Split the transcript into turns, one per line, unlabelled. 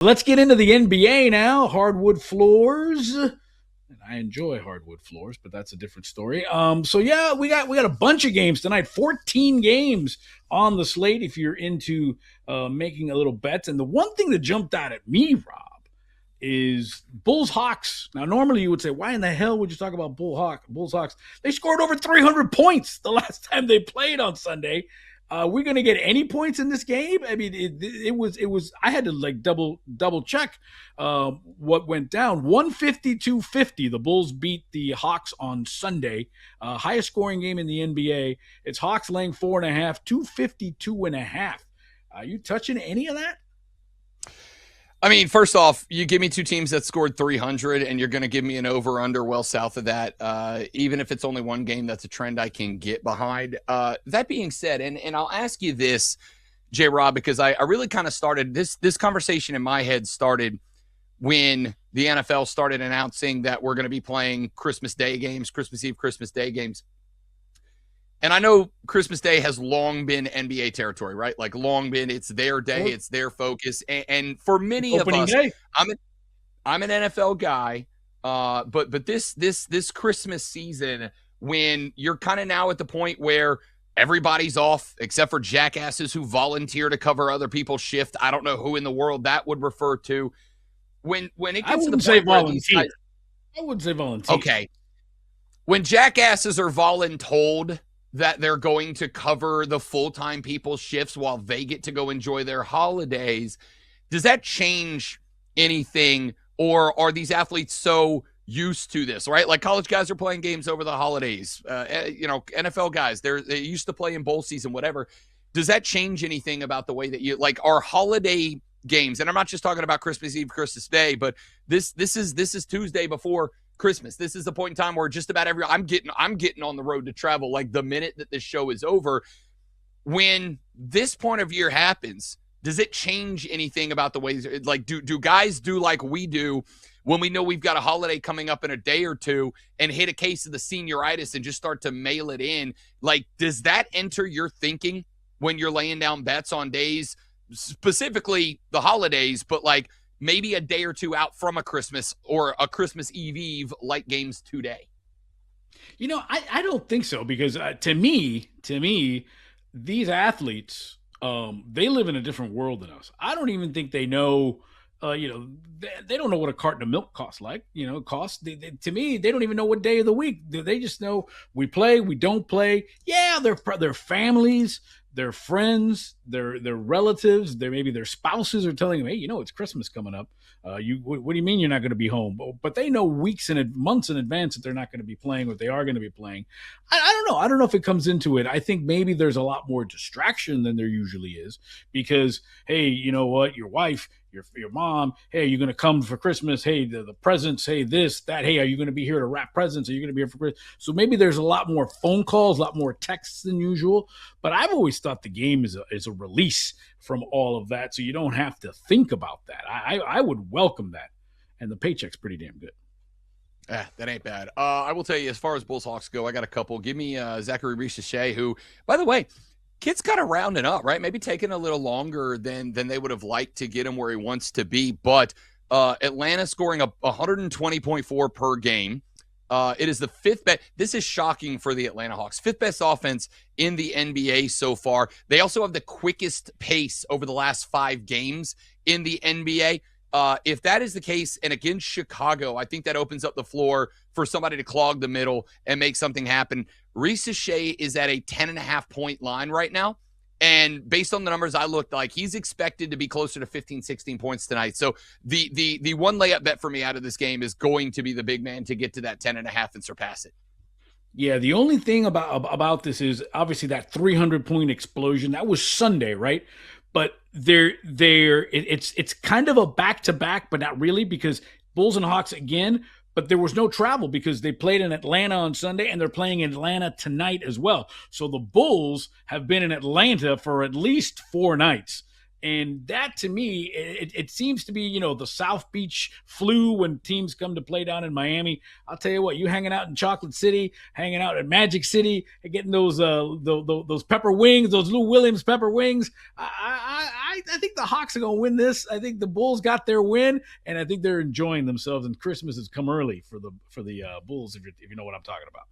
Let's get into the NBA now. Hardwood floors. And I enjoy hardwood floors, but that's a different story. So yeah, we got a bunch of games tonight. 14 games on the slate if you're into making a little bets. And the one thing that jumped out at me, Rob, is Bulls Hawks. Now, normally you would say, why in the hell would you talk about Bulls Hawks? They scored over 300 points the last time they played on Sunday. We're going to get any points in this game? I mean, it was. I had to like double check what went down. 152-50. The Bulls beat the Hawks on Sunday. Highest scoring game in the NBA. It's Hawks laying 4.5. 252.5. Are you touching any of that?
I mean, first off, you give me two teams that scored 300 and you're going to give me an over-under well south of that. Even if it's only one game, that's a trend I can get behind. That being said, and I'll ask you this, J-Rob, because I really kind of started this conversation in my head started when the NFL started announcing that we're going to be playing Christmas Day games, Christmas Eve, Christmas Day games. And I know Christmas Day has long been NBA territory, right? Like long been, it's their day, it's their focus. And for many of us, day. I'm an NFL guy, but this Christmas season, when you're kind of now at the point where everybody's off except for jackasses who volunteer to cover other people's shift. I don't know who in the world that would refer to. When it gets to the point where volunteer.
I wouldn't say volunteer.
Okay. When jackasses are voluntold that they're going to cover the full-time people's shifts while they get to go enjoy their holidays, does that change anything, or are these athletes so used to this, right? Like college guys are playing games over the holidays. NFL guys, they used to play in bowl season, whatever. Does that change anything about the way that you like our holiday games? And I'm not just talking about Christmas Eve, Christmas Day, but this is Tuesday before Christmas. This is the point in time where just about I'm getting on the road to travel like the minute that this show is over. When this point of year happens, does it change anything about the ways, like do guys do like we do when we know we've got a holiday coming up in a day or two and hit a case of the senioritis and just start to mail it in? Like, does that enter your thinking when you're laying down bets on days, specifically the holidays, but like maybe a day or two out from a Christmas or a Christmas Eve like games today?
You know, I don't think so, because to me, these athletes, they live in a different world than us. I don't even think they know, they don't know what a carton of milk costs. To me, they don't even know what day of the week. They just know we play, we don't play. Yeah, their families, their friends, their relatives, maybe their spouses are telling them, hey, it's Christmas coming up. What do you mean you're not going to be home? But they know weeks and months in advance that they're not going to be playing, what they are going to be playing. I don't know. I don't know if it comes into it. I think maybe there's a lot more distraction than there usually is, because, hey, you know what? Your wife, your mom, hey, are you going to come for Christmas? Hey, the presents, hey, this, that, hey, are you going to be here to wrap presents? Are you going to be here for Christmas? So maybe there's a lot more phone calls, a lot more texts than usual. But I've always thought the game is a release from all of that, so you don't have to think about that. I would welcome that, and the paycheck's pretty damn good.
That ain't bad. I will tell you, as far as Bulls Hawks go, I got a couple. Give me Zachary Richer, who, by the way, kid's kind of rounding up, right? Maybe taking a little longer than they would have liked to get him where he wants to be. But Atlanta scoring 120.4 per game. It is the fifth best. This is shocking for the Atlanta Hawks. Fifth best offense in the NBA so far. They also have the quickest pace over the last 5 games in the NBA. If that is the case, and against Chicago, I think that opens up the floor for somebody to clog the middle and make something happen. Richer is at a 10.5-point line right now. And based on the numbers I looked like, he's expected to be closer to 15, 16 points tonight. So the one layup bet for me out of this game is going to be the big man to get to that 10.5 and surpass it.
Yeah, the only thing about this is obviously that 300-point explosion. That was Sunday, right? But it's kind of a back-to-back, but not really, because Bulls and Hawks again. But there was no travel because they played in Atlanta on Sunday, and they're playing in Atlanta tonight as well. So the Bulls have been in Atlanta for at least 4 nights. And that to me, it seems to be, the South Beach flu when teams come to play down in Miami. I'll tell you what, you hanging out in Chocolate City, hanging out in Magic City, and getting those pepper wings, those Lou Williams pepper wings. I think the Hawks are going to win this. I think the Bulls got their win, and I think they're enjoying themselves. And Christmas has come early for the Bulls, if you know what I'm talking about.